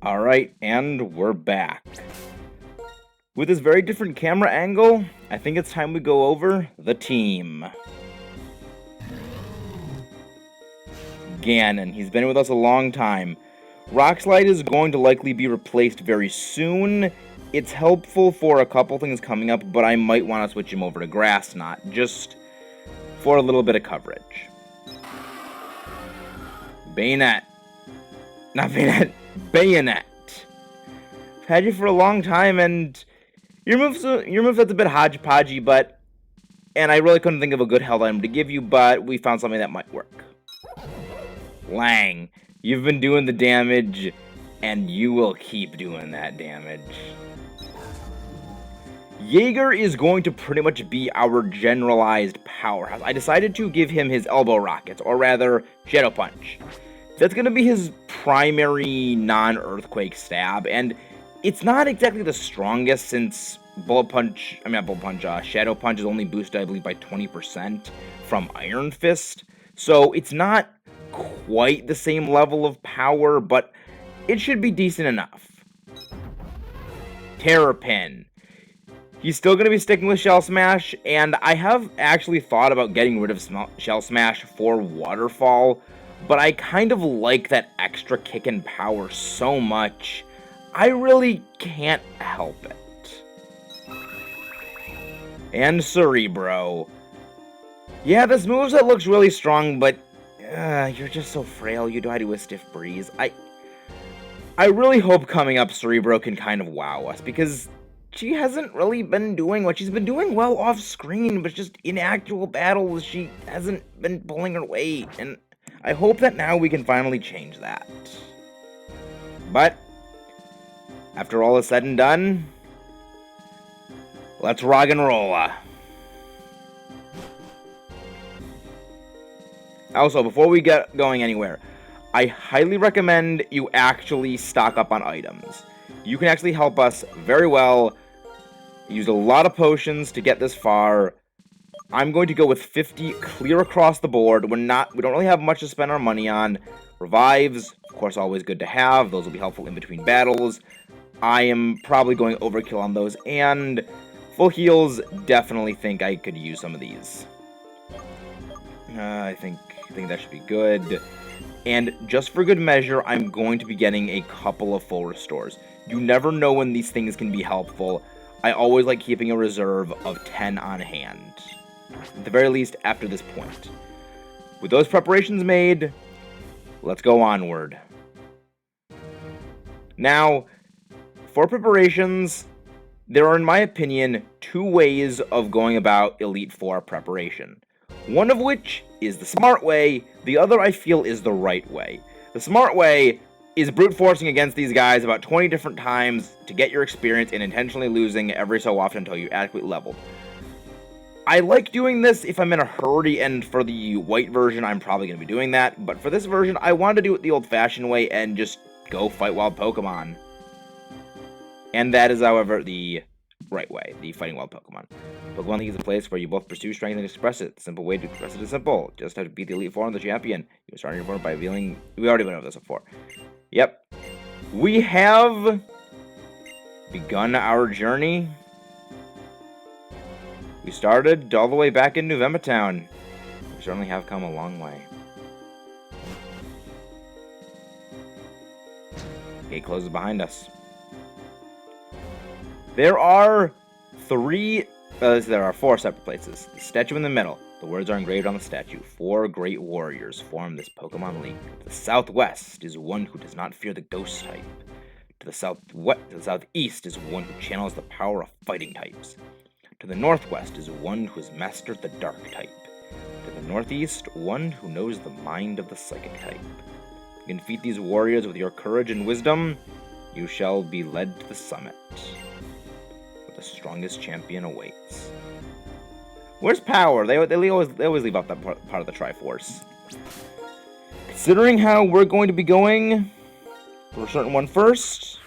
Alright, and we're back. With this very different camera angle, I think it's time we go over the team. Ganon, he's been with us a long time. Rockslide is going to likely be replaced very soon. It's helpful for a couple things coming up, but I might want to switch him over to Grass Knot, just for a little bit of coverage. Bayonet. Not Bayonet. Bayonet. I've had you for a long time, and your moveset's a bit hodgepodgey, but... And I really couldn't think of a good health item to give you, but we found something that might work. Lang, you've been doing the damage, and you will keep doing that damage. Jaeger is going to pretty much be our generalized powerhouse. I decided to give him his elbow rockets, or rather, Shadow Punch. That's going to be his primary non-earthquake stab, and it's not exactly the strongest since Shadow Punch is only boosted, I believe, by 20% from Iron Fist. So it's not quite the same level of power, but it should be decent enough. Terrapin. He's still going to be sticking with Shell Smash, and I have actually thought about getting rid of Shell Smash for Waterfall, but I kind of like that extra kick and power so much, I really can't help it. And Cerebro. Yeah, this moveset looks really strong, but you're just so frail, you die to a stiff breeze. I really hope coming up Cerebro can kind of wow us, because she hasn't really been doing what she's been doing well off screen, but just in actual battles, she hasn't been pulling her weight, and I hope that now we can finally change that. But, after all is said and done, let's rock and roll. Also, before we get going anywhere, I highly recommend you actually stock up on items. You can actually help us very well. Used a lot of potions to get this far. I'm going to go with 50 clear across the board. We don't really have much to spend our money on. Revives, of course, always good to have. Those will be helpful in between battles. I am probably going overkill on those, and full heals, definitely think I could use some of these. I think that should be good. And just for good measure, I'm going to be getting a couple of full restores. You never know when these things can be helpful. I always like keeping a reserve of 10 on hand. At the very least, after this point. With those preparations made, let's go onward. Now, for preparations, there are, in my opinion, two ways of going about Elite Four preparation. One of which is the smart way, the other I feel is the right way. The smart way is brute forcing against these guys about 20 different times to get your experience and intentionally losing every so often until you adequately leveled. I like doing this if I'm in a hurry, and for the white version I'm probably going to be doing that, but for this version I wanted to do it the old-fashioned way and just go fight wild Pokemon. And that is, however, the right way, the fighting wild Pokemon. Pokemon League is a place where you both pursue strength and express it. The simple way to express it is simple. Just have to beat the Elite Four and the champion. You start your opponent by revealing... We already went over this before. Yep. We have begun our journey. We started all the way back in November Town. We certainly have come a long way. Gate closes behind us. There are four separate places. The statue in the middle. The words are engraved on the statue. 4 great warriors form this Pokemon League. To the southwest is one who does not fear the ghost type. To the southeast is one who channels the power of fighting types. To the northwest is one who has mastered the dark type. To the northeast, one who knows the mind of the psychic type. You can defeat these warriors with your courage and wisdom. You shall be led to the summit. The strongest champion awaits. Where's power? They always leave out that part of the Triforce. Considering how we're going to be going for a certain one first,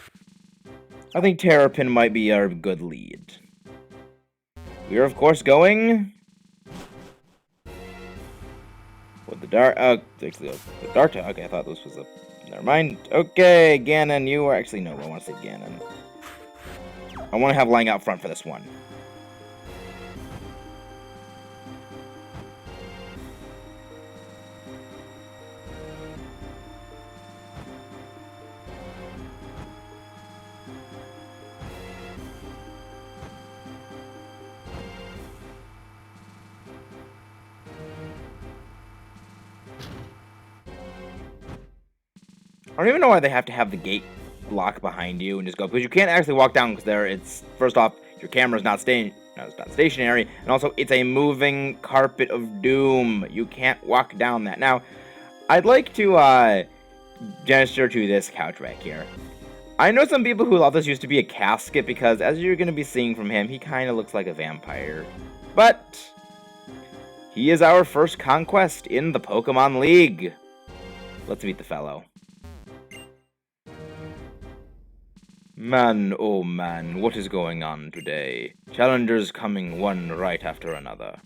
I think Terrapin might be our good lead. We are, of course, going with the dark. The dark. Okay, I thought this was a Never mind. Okay, Ganon, you are... Actually, no, I want to say Ganon. I want to have Lang out front for this one. I don't even know why they have to have the gate lock behind you and just go, because you can't actually walk down because it's, first off, your camera's not staying, no, it's not stationary, and also it's a moving carpet of doom. You can't walk down that. Now, I'd like to gesture to this couch back here. I know some people who thought this used to be a casket because, as you're going to be seeing from him, he kind of looks like a vampire. But he is our first conquest in the Pokemon League. Let's meet the fellow. Man, oh man, what is going on today? Challengers coming one right after another.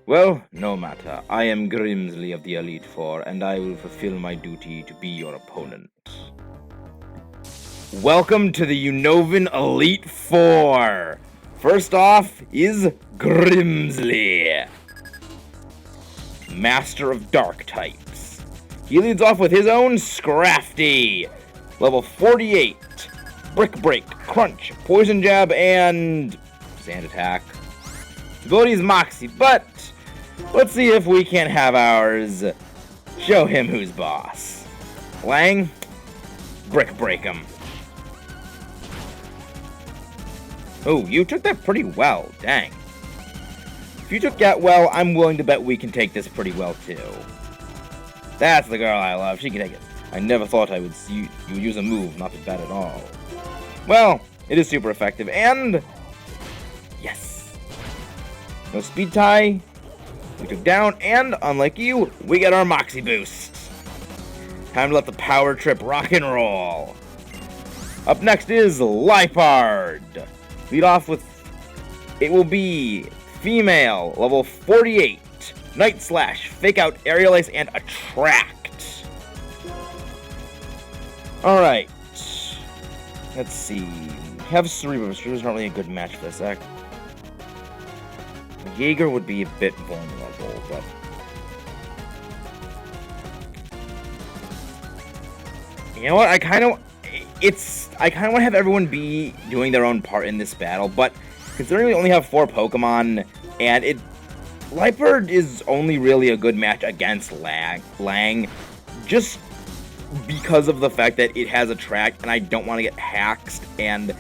Well, no matter. I am Grimsley of the Elite Four, and I will fulfill my duty to be your opponent. Welcome to the Unnovan Elite Four! First off is Grimsley, Master of Dark types. He leads off with his own Scrafty, level 48. Brick Break, Crunch, Poison Jab, and Sand Attack. Ability is Moxie, but let's see if we can have ours. Show him who's boss. Lang, Brick Break him. Oh, you took that pretty well, dang. If you took that well, I'm willing to bet we can take this pretty well too. That's the girl I love, she can take it. I never thought I would see you use a move not that bad at all. Well, it is super effective, and yes! No speed tie, we took down, and unlike you, we get our Moxie boost. Time to let the power trip rock and roll. Up next is Liepard. Lead off with, it will be female, level 48, Night Slash, Fake Out, Aerial Ace, and Attract. Alright. Let's see. We have Cerebro, but Cerebro's not really a good match for this act. Jaeger would be a bit vulnerable, but... You know what? I kind of want to have everyone be doing their own part in this battle, but considering we only have 4 Pokemon, and Liepard is only really a good match against Lang, just because of the fact that it has Attract, and I don't want to get hacked, and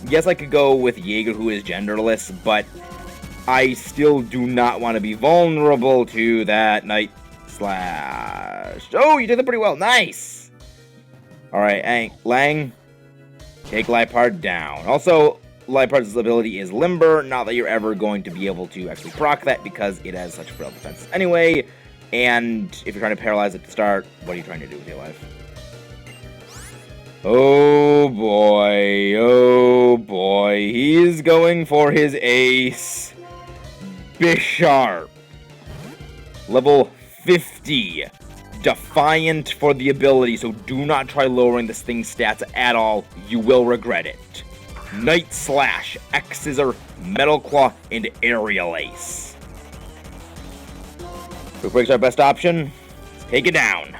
yes, I could go with Jaeger, who is genderless, but I still do not want to be vulnerable to that Night Slash. Oh, you did it pretty well. Nice! Alright, Lang, take Liepard down. Also, Liepard's ability is Limber, not that you're ever going to be able to actually proc that because it has such frail defense anyway, and if you're trying to paralyze it to start, what are you trying to do with your life? Oh boy, he's going for his ace. Bisharp, level 50, Defiant for the ability, so do not try lowering this thing's stats at all, you will regret it. Night Slash, X-Scissor, Metal Claw, and Aerial Ace. Quick Break's our best option, let's take it down.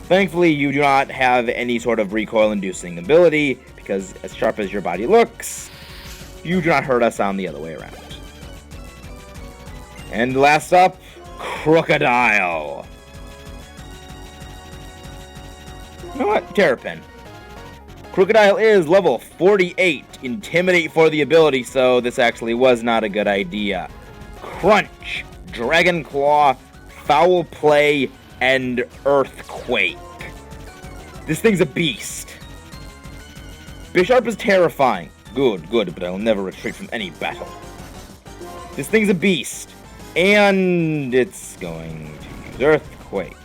Thankfully, you do not have any sort of recoil-inducing ability, because as sharp as your body looks, you do not hurt us on the other way around. And last up, Crocodile. You know what? Terrapin. Crocodile is level 48, Intimidate for the ability, so this actually was not a good idea. Crunch, Dragon Claw, Foul Play, and Earthquake. This thing's a beast. Bisharp is terrifying. Good, but I'll never retreat from any battle. This thing's a beast. And it's going to use Earthquake.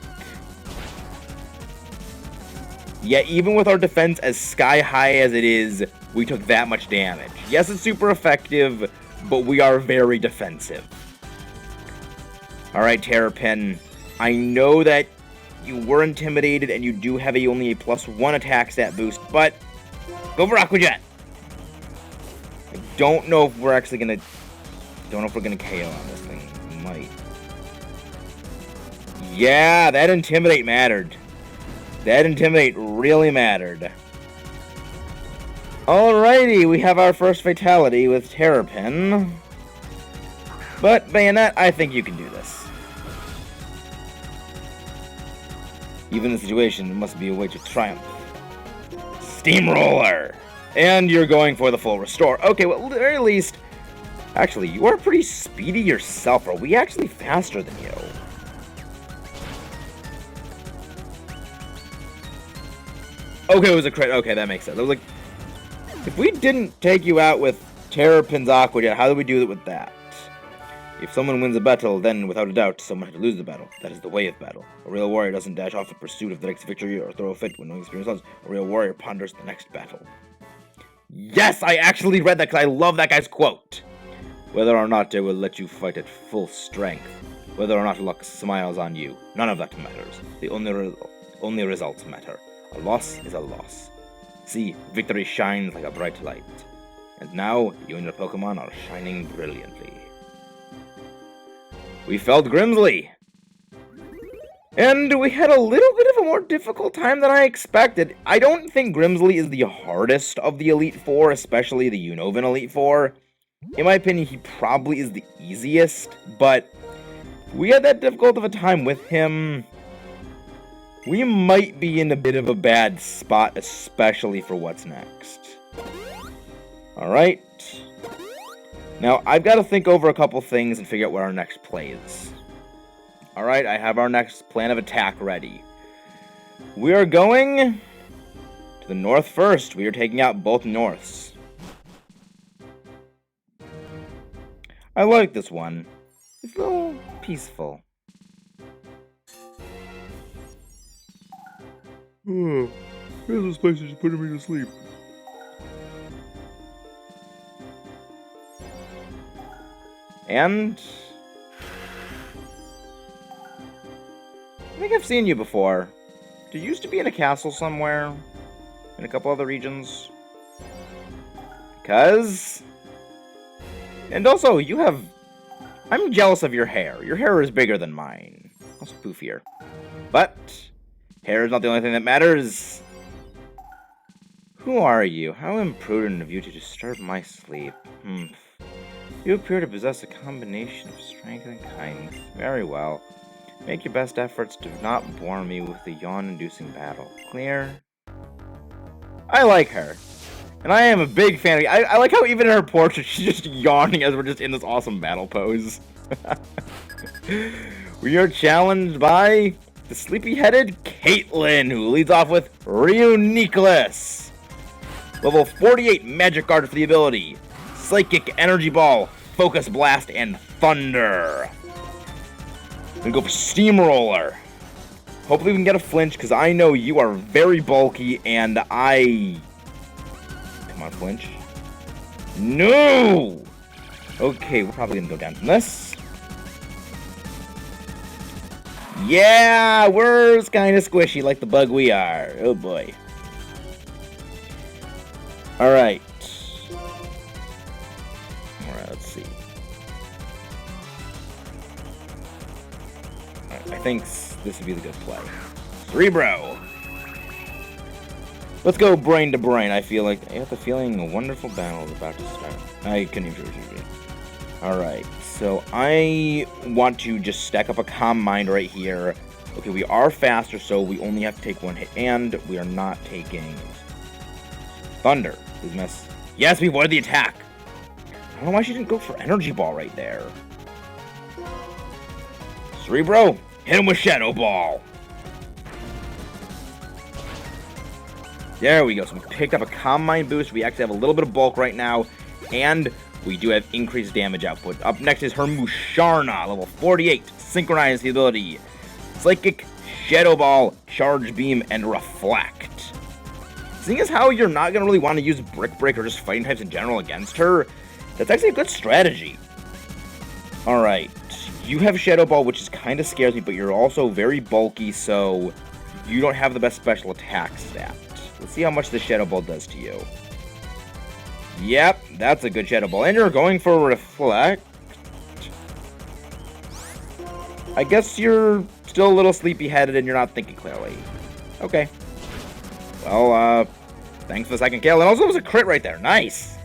Yet even with our defense as sky high as it is, we took that much damage. Yes, it's super effective, but we are very defensive. Alright, Terrapin. I know that you were intimidated, and you do have only a +1 attack stat boost, but go for Aqua Jet. I don't know if we're actually gonna. Don't know if we're gonna KO on this thing. We might. Yeah, that Intimidate mattered. That Intimidate really mattered. Alrighty, we have our first fatality with Terrapin. But, Bayonet, I think you can do this. Even in the situation, it must be a way to triumph. Steamroller! And you're going for the full restore. Okay, well, at the very least... Actually, you are pretty speedy yourself. Are we actually faster than you? Okay, it was a crit. Okay, that makes sense. I was like... If we didn't take you out with Terrapin's Aqua Jet, how do we do it with that? If someone wins a battle, then, without a doubt, someone had to lose the battle. That is the way of battle. A real warrior doesn't dash off in pursuit of the next victory or throw a fit when no experience comes. A real warrior ponders the next battle. Yes, I actually read that because I love that guy's quote. Whether or not they will let you fight at full strength, whether or not luck smiles on you, none of that matters. The only results matter. A loss is a loss. See, victory shines like a bright light. And now, you and your Pokemon are shining brilliantly. We felled Grimsley! And we had a little bit of a more difficult time than I expected. I don't think Grimsley is the hardest of the Elite Four, especially the Unova Elite Four. In my opinion, he probably is the easiest, but we had that difficult of a time with him. We might be in a bit of a bad spot, especially for what's next. Alright. Now, I've got to think over a couple things and figure out what our next play is. Alright, I have our next plan of attack ready. We are going to the north first. We are taking out both norths. I like this one. It's a little peaceful. This place is just putting me to sleep. And I think I've seen you before. You used to be in a castle somewhere in a couple other regions. And also, you have... I'm jealous of your hair. Your hair is bigger than mine. Also poofier. But hair is not the only thing that matters. Who are you? How imprudent of you to disturb my sleep. You appear to possess a combination of strength and kindness. Very well. Make your best efforts to not bore me with the yawn-inducing battle. Clear? I like her. And I am a big fan of... I like how even in her portrait, she's just yawning as we're just in this awesome battle pose. We are challenged by the sleepy-headed Caitlyn, who leads off with Reuniclus. Level 48 Magic Guard for the ability. Psychic, Energy Ball, Focus Blast, and Thunder. I'm gonna go for Steamroller. Hopefully we can get a flinch, because I know you are very bulky, and I... Come on, flinch. No! Okay, we're probably gonna go down from this. Yeah, we're kind of squishy like the bug we are. Oh boy. Alright. Let's see. Alright, I think this would be the good play. Cerebro! Let's go brain to brain. I have the feeling a wonderful battle is about to start. I couldn't even read. Alright, so I want to just stack up a Calm Mind right here. Okay, we are faster, so we only have to take one hit, and we are not taking Thunder. Please miss. Yes, we avoided the attack. I don't know why she didn't go for Energy Ball right there. Cerebro, hit him with Shadow Ball. There we go. So we picked up a Calm Mind boost. We actually have a little bit of bulk right now, and we do have increased damage output. Up next is her Musharna, level 48. Synchronize the ability. Psychic, Shadow Ball, Charge Beam, and Reflect. Seeing as how you're not going to really want to use Brick Break or just fighting types in general against her, that's actually a good strategy. Alright, You have Shadow Ball, which is kind of scares me, but you're also very bulky, so you don't have the best special attack stat. Let's see how much this Shadow Ball does to you. Yep, that's a good Shadow Ball. And you're going for Reflect. I guess you're still a little sleepy-headed and you're not thinking clearly. Okay. Well, thanks for the second kill. And also, it was a crit right there. Nice.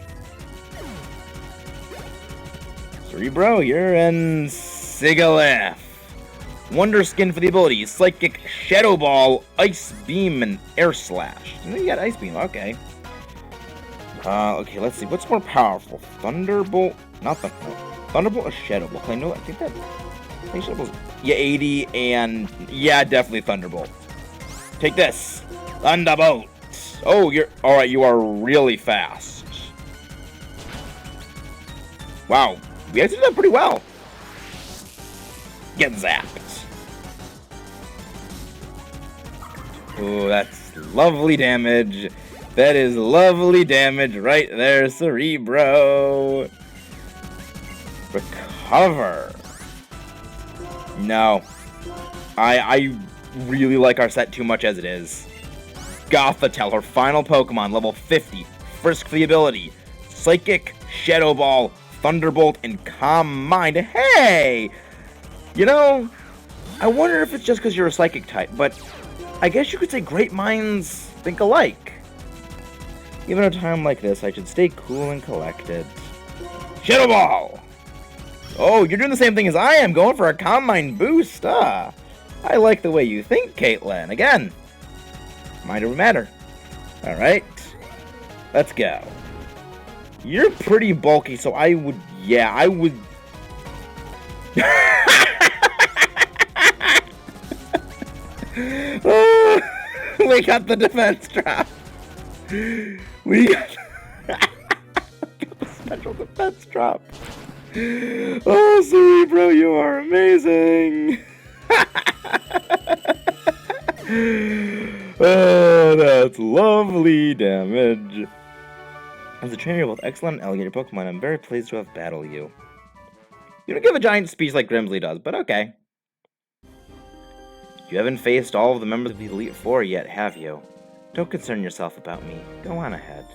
Cerebro, you're in Sigalith. Wonder Skin for the abilities. Psychic, Shadow Ball, Ice Beam, and Air Slash. You got Ice Beam, okay. Okay, let's see. What's more powerful? Thunderbolt? Not Thunderbolt or Shadow Ball? I know, I think Shadow Ball's... Yeah, 80, and... Yeah, definitely Thunderbolt. Take this. Thunderbolt. Oh, you're... Alright, you are really fast. Wow. We actually did that pretty well. Get zapped. Ooh, that's lovely damage. That is lovely damage right there, Cerebro. Recover. No. I really like our set too much as it is. Gothitelle, her final Pokemon, level 50. Frisk for the ability. Psychic, Shadow Ball, Thunderbolt, and Calm Mind. Hey! You know, I wonder if it's just because you're a Psychic type, but I guess you could say great minds think alike. Even at a time like this, I should stay cool and collected. Shadow Ball! Oh, you're doing the same thing as I am, going for a Calm Mind boost. I like the way you think, Caitlin. Again, mind over matter. Alright, let's go. You're pretty bulky, so I would... Yeah, I would... Oh, we got the defense drop. We got the special defense drop. Oh, Cerebro, you are amazing. Oh, that's lovely damage. As a trainer of both excellent and alligator Pokemon, I'm very pleased to have battled you. You don't give a giant speech like Grimsley does, but okay. You haven't faced all of the members of the Elite Four yet, have you? Don't concern yourself about me. Go on ahead.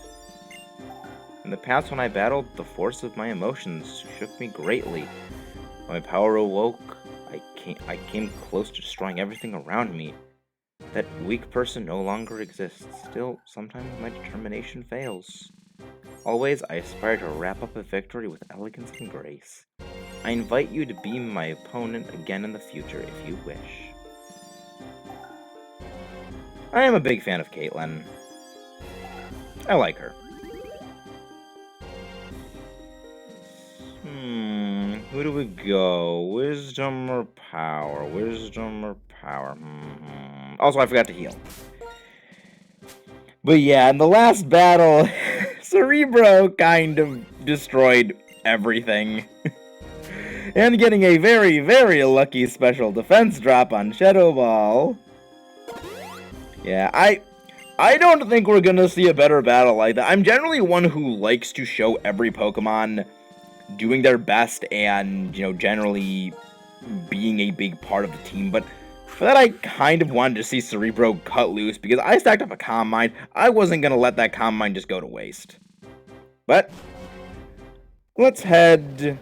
In the past, when I battled, the force of my emotions shook me greatly. When my power awoke, I came close to destroying everything around me. That weak person no longer exists. Still, sometimes my determination fails. Always, I aspire to wrap up a victory with elegance and grace. I invite you to be my opponent again in the future, if you wish. I am a big fan of Caitlin. I like her. Who do we go? Wisdom or power? Wisdom or power? Also, I forgot to heal. But yeah, in the last battle, Cerebro kind of destroyed everything. And getting a very, very lucky special defense drop on Shadow Ball. Yeah, I don't think we're gonna see a better battle like that. I'm generally one who likes to show every Pokemon doing their best and, you know, generally being a big part of the team, but for that I kind of wanted to see Cerebro cut loose because I stacked up a Calm Mind. I wasn't gonna let that Calm Mind just go to waste. But let's head...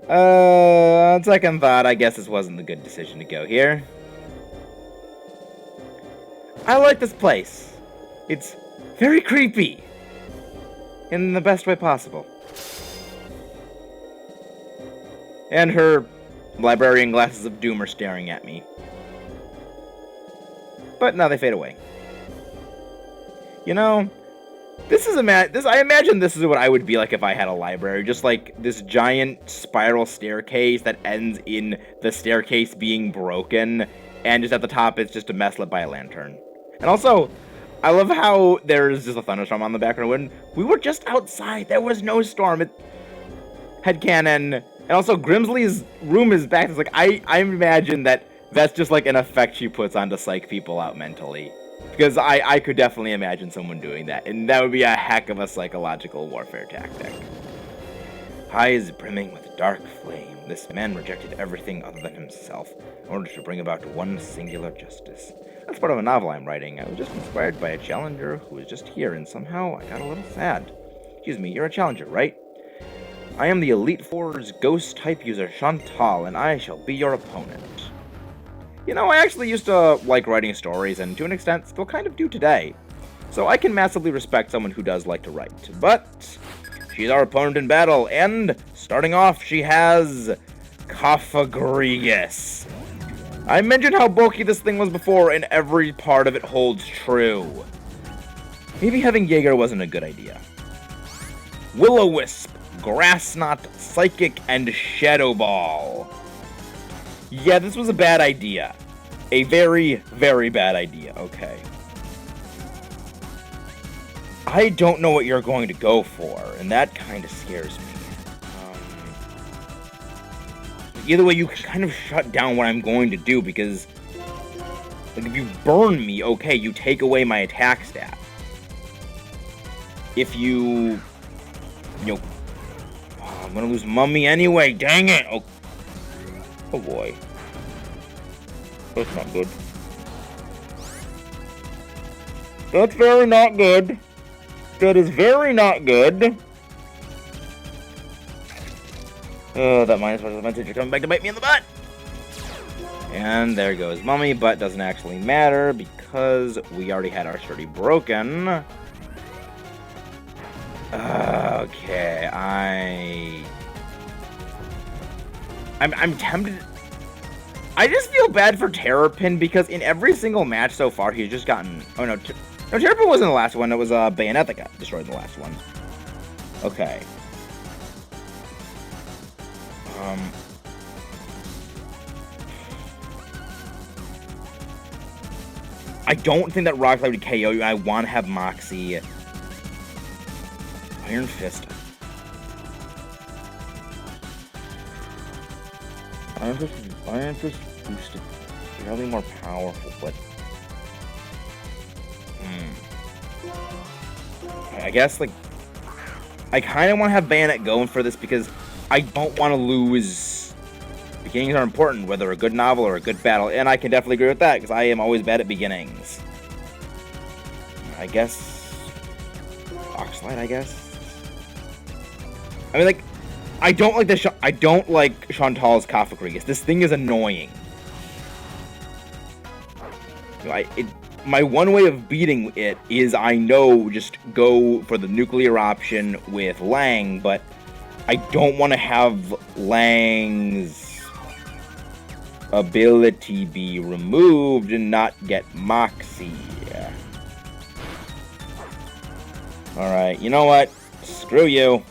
on second thought, I guess this wasn't a good decision to go here. I like this place. It's very creepy. In the best way possible. And her librarian glasses of doom are staring at me. But now they fade away. You know, I imagine this is what I would be like if I had a library. Just like this giant spiral staircase that ends in the staircase being broken. And just at the top, it's just a mess lit by a lantern. And also, I love how there's just a thunderstorm on the background. When we were just outside, there was no storm. Headcanon. And also, Grimsley's room is back. It's like, I imagine that's just like an effect she puts on to psych people out mentally. Because I could definitely imagine someone doing that. And that would be a heck of a psychological warfare tactic. Eyes brimming with dark flame, this man rejected everything other than himself in order to bring about one singular justice. That's part of a novel I'm writing. I was just inspired by a challenger who was just here, and somehow I got a little sad. Excuse me, you're a challenger, right? I am the Elite Four's ghost type user Chantal, and I shall be your opponent. You know, I actually used to like writing stories, and to an extent still kind of do today. So I can massively respect someone who does like to write. But she's our opponent in battle, and starting off, she has Cophagrigus. I mentioned how bulky this thing was before, and every part of it holds true. Maybe having Jaeger wasn't a good idea. Will-O-Wisp, Grass-Knot, Psychic, and Shadow Ball. Yeah, this was a bad idea. A very, very bad idea, okay. I don't know what you're going to go for, and that kind of scares me. Either way, you can kind of shut down what I'm going to do, because like, if you burn me, okay, you take away my attack stat. If you know, oh, I'm gonna lose Mummy anyway, dang it! Oh boy. That's not good. That's very not good. That is very not good. Oh, that minus one advantage are coming back to bite me in the butt! And there goes Mummy, but doesn't actually matter because we already had our sturdy broken. Okay, I'm tempted. I just feel bad for Terrapin because in every single match so far he's just gotten. Oh no, no, Terrapin wasn't the last one. It was Bayonetta that got destroyed in the last one. Okay. I don't think that Rock Slide would KO you. I want to have Moxie. Iron Fist. Iron Fist boosted. Fairly more powerful, but I guess like I kind of want to have Bayonet going for this because I don't want to lose. Beginnings are important, whether a good novel or a good battle, and I can definitely agree with that because I am always bad at beginnings. I guess Oxlight. I guess. I mean, like, I don't like the I don't like Chantal's Cophagrigus. This thing is annoying. You know, my one way of beating it is I know just go for the nuclear option with Lang, but I don't want to have Lang's ability be removed and not get Moxie. Alright, you know what? Screw you.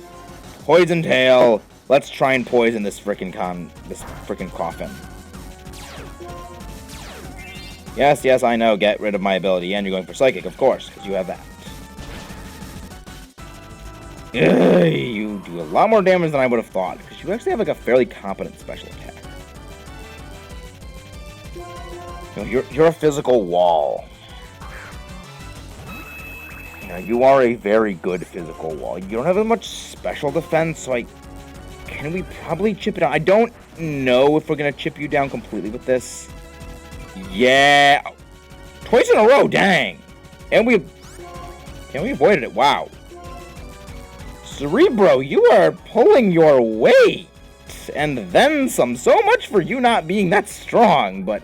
Poison Tail. Let's try and poison this frickin' coffin. Yes, I know. Get rid of my ability, and you're going for Psychic, of course, because you have that. Ugh, you do a lot more damage than I would have thought, because you actually have like a fairly competent special attack. You know, you're a physical wall. You know, you are a very good physical wall. You don't have as much special defense, so can we probably chip it down? I don't know if we're gonna chip you down completely with this. Yeah, twice in a row, dang! And we avoided it. Wow. Cerebro, you are pulling your weight, and then some. So much for you not being that strong, but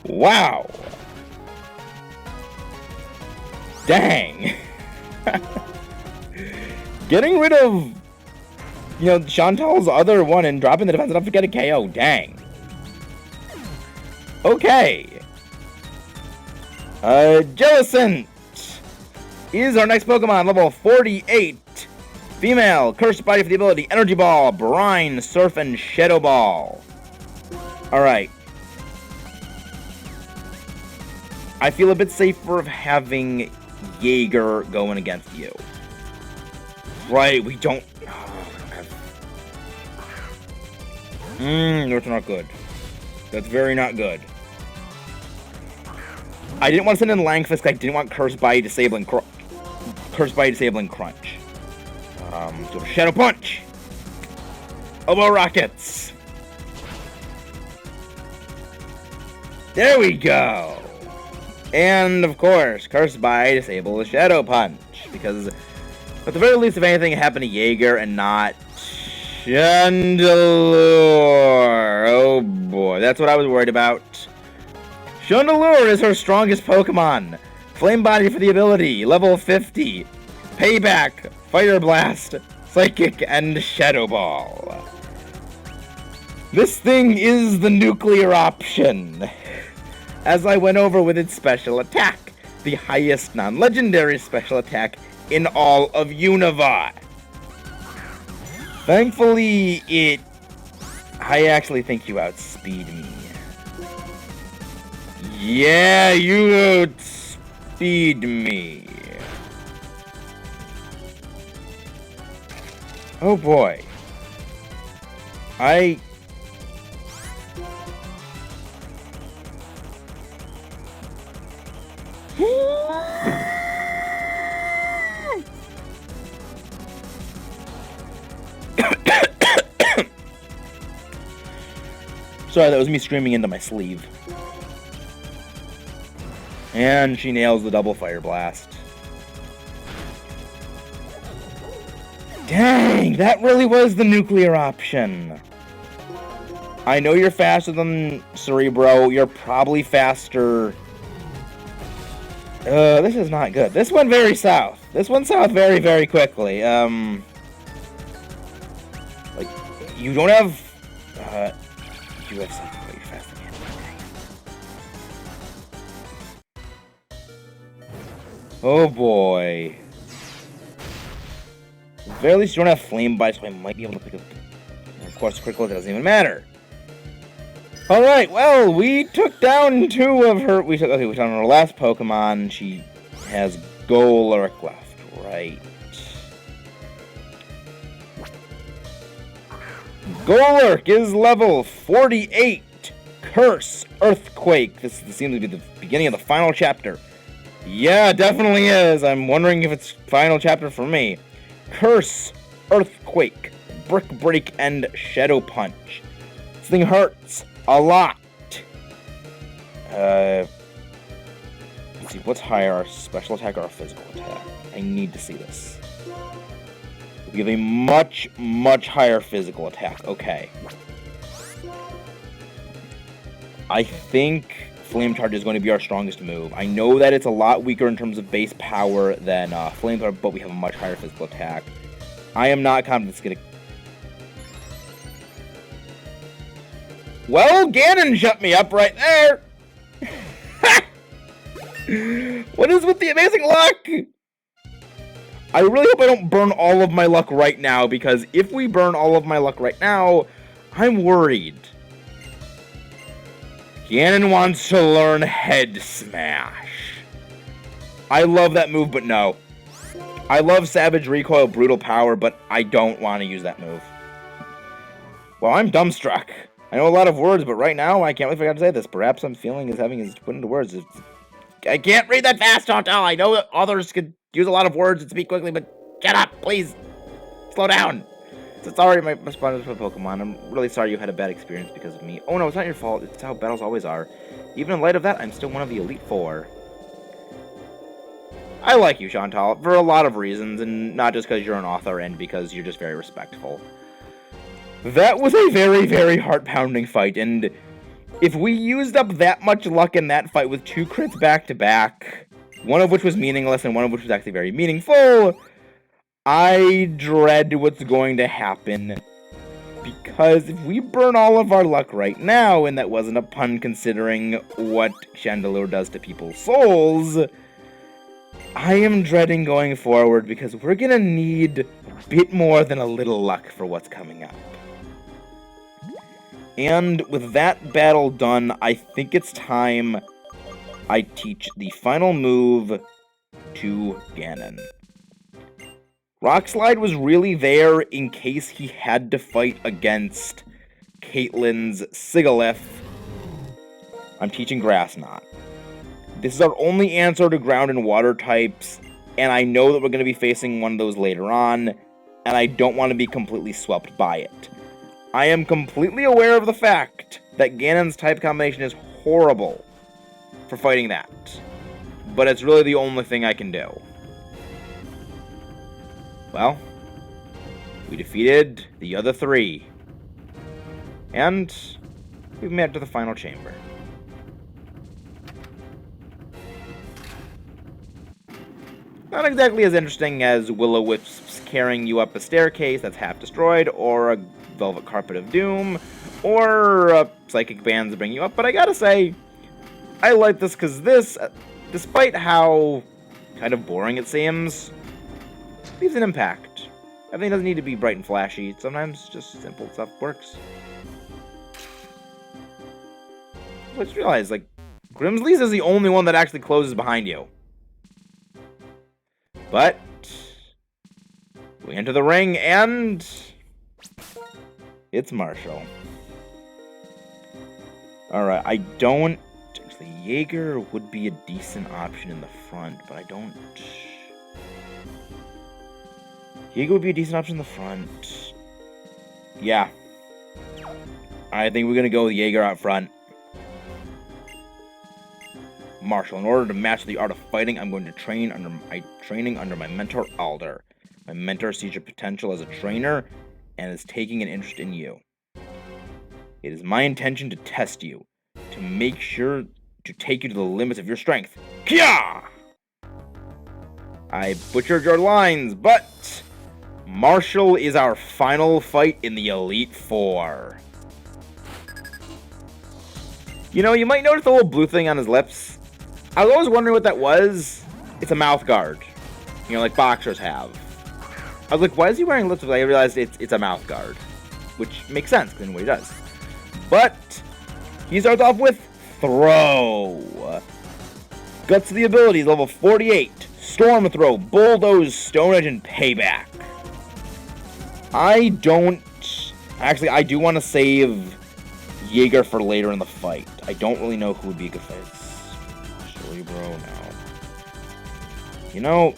wow. Dang. Getting rid of, you know, Chantal's other one and dropping the defense enough to get a KO. Dang. Okay. Jellicent is our next Pokemon, level 48. Female, Cursed Body for the ability, Energy Ball, Brine, Surf, and Shadow Ball. Alright. I feel a bit safer of having Jaeger going against you. Right, we don't... That's not good. That's very not good. I didn't want to send in Langfist because I didn't want Cursed Body disabling Crunch. So Shadow Punch! Elbow Rockets! There we go! And, of course, Curse by Disable the Shadow Punch, because at the very least, if anything happened to Jaeger and not Chandelure. Oh boy, that's what I was worried about. Chandelure is her strongest Pokemon. Flame Body for the ability, level 50. Payback, Fire Blast, Psychic, and Shadow Ball. This thing is the nuclear option. As I went over with its special attack, the highest non-legendary special attack in all of Unova. Thankfully, I actually think you outspeed me. Yeah, you outspeed me. Oh boy. Sorry, that was me screaming into my sleeve. And she nails the double Fire Blast. Dang, that really was the nuclear option. I know you're faster than Cerebro. You're probably faster. This is not good. This went very south. This went south very, very quickly. Like, you don't have, you have something very fast again. Oh boy. At the very least, you don't have Flame Bite, so I might be able to pick up. Of course, critical, it doesn't even matter. Alright, well, we took down two of her. We took down her last Pokemon. She has Golurk left, right? Golurk is level 48. Curse, Earthquake. This seems to be the beginning of the final chapter. Yeah, definitely is. I'm wondering if it's final chapter for me. Curse, Earthquake, Brick Break, and Shadow Punch. This thing hurts a lot. Let's see, what's higher, our special attack or our physical attack? I need to see this. We have a much, much higher physical attack. Okay. I think Flame Charge is going to be our strongest move. I know that it's a lot weaker in terms of base power than Flame Charge, but we have a much higher physical attack. I am not confident it's going to... Well, Ganon shut me up right there! What is with the amazing luck? I really hope I don't burn all of my luck right now, because if we burn all of my luck right now, I'm worried. Ganon wants to learn Head Smash. I love that move, but no. I love Savage Recoil, Brutal Power, but I don't want to use that move. Well, I'm dumbstruck. I know a lot of words, but right now, I can't believe I got to say this. Perhaps I'm feeling is having is put into words. I can't read that fast, Chantal. I know that others could use a lot of words and speak quickly, but shut up, please. Slow down. It's already my response to Pokemon. I'm really sorry you had a bad experience because of me. Oh no, it's not your fault. It's how battles always are. Even in light of that, I'm still one of the Elite Four. I like you, Chantal, for a lot of reasons, and not just because you're an author and because you're just very respectful. That was a very, very heart-pounding fight, and if we used up that much luck in that fight with 2 crits back-to-back, one of which was meaningless and one of which was actually very meaningful, I dread what's going to happen. Because if we burn all of our luck right now, and that wasn't a pun considering what Chandelure does to people's souls, I am dreading going forward because we're gonna need a bit more than a little luck for what's coming up. And with that battle done, I think it's time I teach the final move to Ganon. Rock Slide was really there in case he had to fight against Caitlyn's Sigilyph. I'm teaching Grass Knot. This is our only answer to ground and water types, and I know that we're going to be facing one of those later on. and I don't want to be completely swept by it. I am completely aware of the fact that Ganon's type combination is horrible for fighting that, but it's really the only thing I can do. Well, we defeated the other three, and we've made it to the final chamber. Not exactly as interesting as Will-O-Wisps carrying you up a staircase that's half destroyed, or a Velvet Carpet of Doom, or Psychic Bands bring you up, but I gotta say, I like this because this, despite how kind of boring it seems, leaves an impact. Everything doesn't need to be bright and flashy. Sometimes just simple stuff works. Let's realize, like, Grimsley's is the only one that actually closes behind you. But we enter the ring, and it's Marshall. Alright, I don't... Actually, Jaeger would be a decent option in the front, but I don't... Jaeger would be a decent option in the front. Yeah. I think we're going to go with Jaeger out front. Marshall, in order to master the art of fighting, I'm going to train under my mentor, Alder. My mentor sees your potential as a trainer and is taking an interest in you. It is my intention to test you, to make sure to take you to the limits of your strength. Kya! I butchered your lines, but Marshall is our final fight in the Elite Four. You know, you might notice the little blue thing on his lips. I was always wondering what that was. It's a mouth guard. You know, like boxers have. I was like, why is he wearing lips? I realized it's a mouth guard. Which makes sense, because what he does. But he starts off with Throw. Guts of the abilities, level 48. Storm Throw, Bulldoze, Stone Edge, and Payback. I do want to save Jaeger for later in the fight. I don't really know who would be a good fight. Cerebro, no. You know,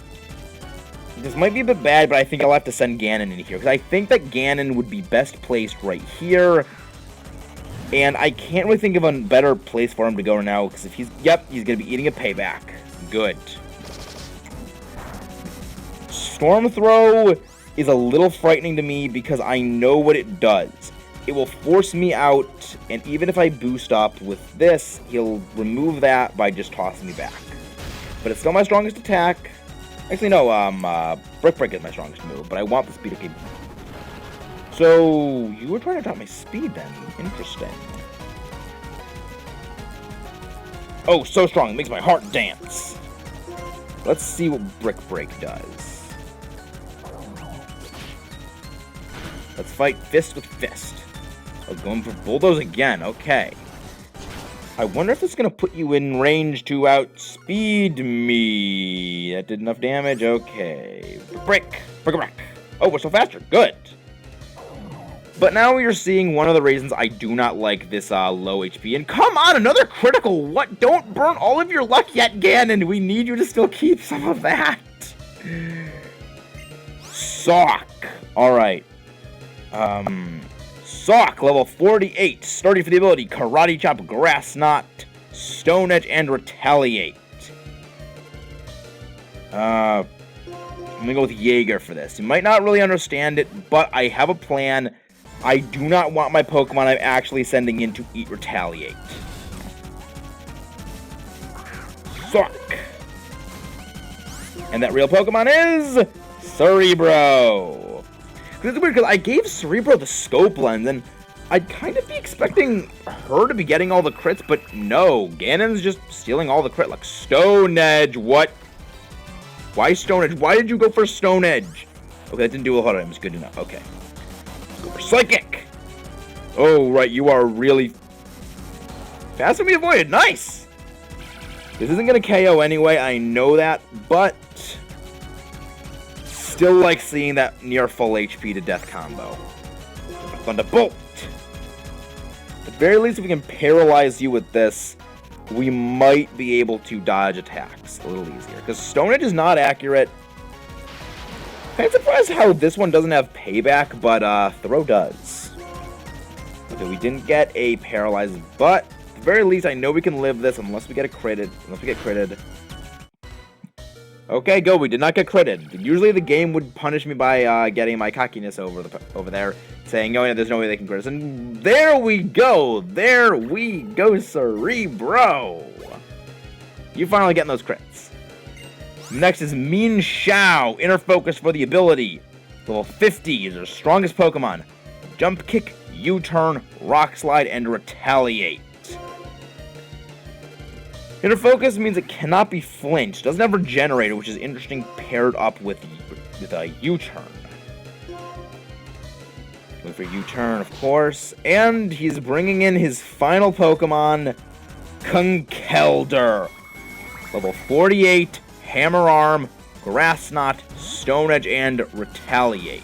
this might be a bit bad, but I think I'll have to send Ganon in here, because I think that Ganon would be best placed right here, and I can't really think of a better place for him to go now, because if he's going to be eating a Payback. Good. Storm Throw is a little frightening to me, because I know what it does. It will force me out, and even if I boost up with this, he'll remove that by just tossing me back. But it's still my strongest attack. Actually, no, Brick Break is my strongest move, but I want the speed of capability. So, you were trying to drop my speed then. Interesting. Oh, so strong. It makes my heart dance. Let's see what Brick Break does. Let's fight fist with fist. Oh, going for Bulldoze again. Okay. I wonder if it's going to put you in range to outspeed me. That did enough damage. Okay. Brick. Brick. Oh, we're so faster. Good. But now you're seeing one of the reasons I do not like this low HP. And come on, another critical. What? Don't burn all of your luck yet, Ganon. We need you to still keep some of that. Sock. All right. Sock, level 48, starting for the ability, Karate Chop, Grass Knot, Stone Edge, and Retaliate. I'm gonna go with Jaeger for this. You might not really understand it, but I have a plan. I do not want my Pokemon I'm actually sending in to eat Retaliate. Sock. And that real Pokemon is Cerebro. It's weird because I gave Cerebro the scope lens, and I'd kind of be expecting her to be getting all the crits, but no, Ganon's just stealing all the crit. Like, Stone Edge, what? Why Stone Edge? Why did you go for Stone Edge? Okay, that didn't do a lot of items. Good enough. Okay. Let's go for Psychic. Oh, right, you are really fast and we avoided. Nice! This isn't going to KO anyway, I know that, but still like seeing that near full HP to death combo. Thunderbolt! At the very least, if we can paralyze you with this, we might be able to dodge attacks a little easier. Because Stone Edge is not accurate. Kind of surprised how this one doesn't have payback, but throw does. Okay, we didn't get a paralyzed, but at the very least, I know we can live this unless we get critted. Okay, go. We did not get critted. Usually the game would punish me by getting my cockiness over there, saying, "Oh yeah, there's no way they can crit us." And there we go, Cerebro. You finally getting those crits. Next is Mean Shao, Inner Focus for the ability. Level 50 is our strongest Pokemon. Jump Kick, U-Turn, Rock Slide, and Retaliate. Inner Focus means it cannot be flinched. Doesn't have Regenerator, which is interesting paired up with a U-Turn. Going for U-Turn, of course. And he's bringing in his final Pokemon, Conkeldurr. Level 48, Hammer Arm, Grass Knot, Stone Edge, and Retaliate.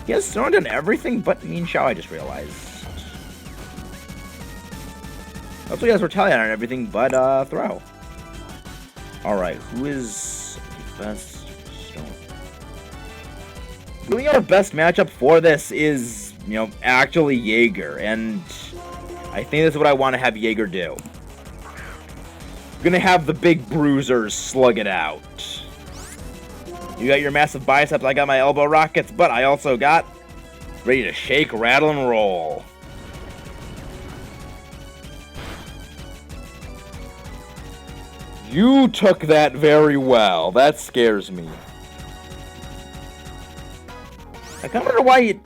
He has Stone Edge on everything but Mean Shao, I just realized. Also, he has Retaliate on everything but Throw. Alright, who is the best Stone? Really, our best matchup for this is, actually Jaeger, and I think this is what I want to have Jaeger do. I'm gonna have the big bruisers slug it out. You got your massive biceps, I got my elbow rockets, but I also got ready to shake, rattle, and roll. You took that very well. That scares me. I kind of wonder why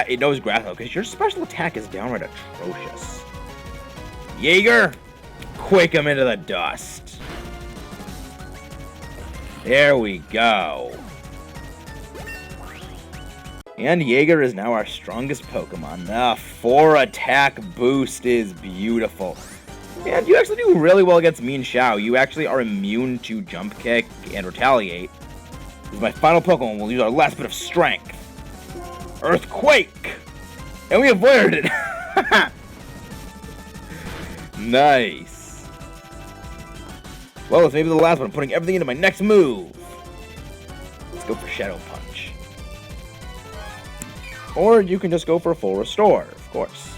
it knows grass, because your special attack is downright atrocious. Jaeger, quake him into the dust. There we go. And Jaeger is now our strongest Pokemon. The 4 attack boost is beautiful. And you actually do really well against Mean Shao. You actually are immune to Jump Kick and Retaliate. This is my final Pokemon. We'll use our last bit of strength. Earthquake! And we avoided it! Nice. Well, it's maybe the last one. I'm putting everything into my next move. Let's go for Shadow Punch. Or you can just go for a full restore, of course.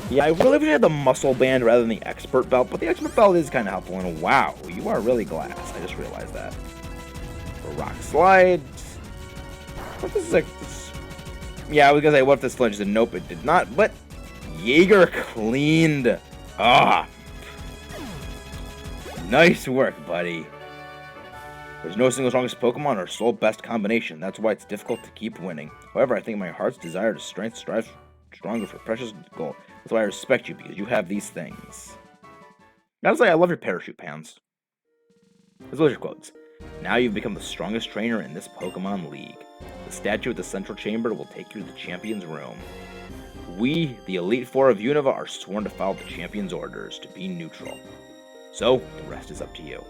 Yeah, I really wish I had the muscle band rather than the expert belt, but the expert belt is kind of helpful. And wow, you are really glass. I just realized that. For Rock Slide. What this is like? Yeah, I was gonna say, what if this flinches? And nope, it did not. But Jaeger cleaned up. Nice work, buddy. There's no single strongest Pokemon or sole best combination. That's why it's difficult to keep winning. However, I think my heart's desire to strength strives stronger for precious gold. That's why I respect you, because you have these things. Honestly, I love your parachute pants. As well as your quotes. Now you've become the strongest trainer in this Pokemon League. The statue at the central chamber will take you to the champion's room. We, the Elite Four of Unova, are sworn to follow the champion's orders to be neutral. So, the rest is up to you.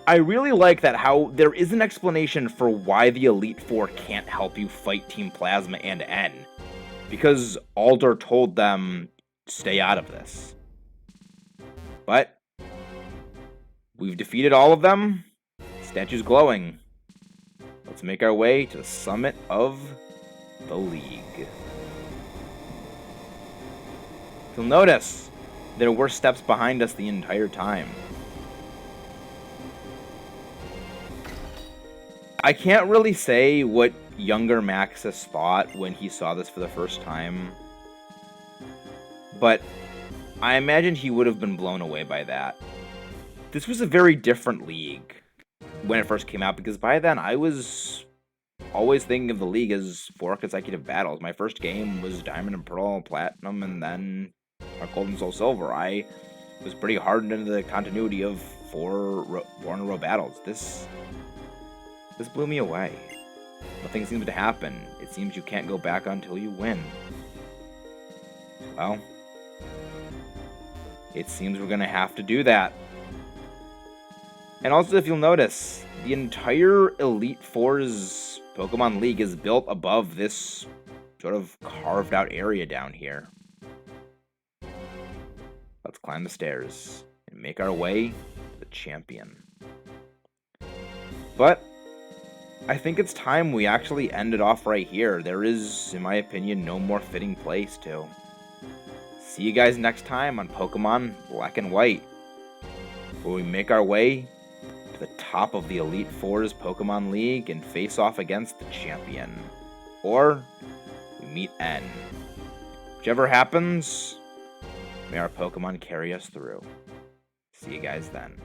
I really like that how there is an explanation for why the Elite Four can't help you fight Team Plasma and N. Because Alder told them, stay out of this. But we've defeated all of them. Statue's glowing. Let's make our way to the summit of the League. You'll notice there were steps behind us the entire time. I can't really say what younger Maxis thought when he saw this for the first time, but I imagine he would have been blown away by that. This was a very different league when it first came out, because by then I was always thinking of the league as 4 consecutive battles. My first game was Diamond and Pearl and Platinum, and then Gold and Soul Silver. I was pretty hardened into the continuity of 4 in a row battles. This blew me away. Nothing seems to happen. It seems you can't go back until you win. Well, it seems we're gonna have to do that. And also, if you'll notice, the entire Elite Four's Pokemon League is built above this sort of carved out area down here. Let's climb the stairs and make our way to the champion. But I think it's time we actually end it off right here. There is, in my opinion, no more fitting place to. See you guys next time on Pokemon Black and White, where we make our way to the top of the Elite Four's Pokemon League and face off against the champion. Or we meet N. Whichever happens, may our Pokemon carry us through. See you guys then.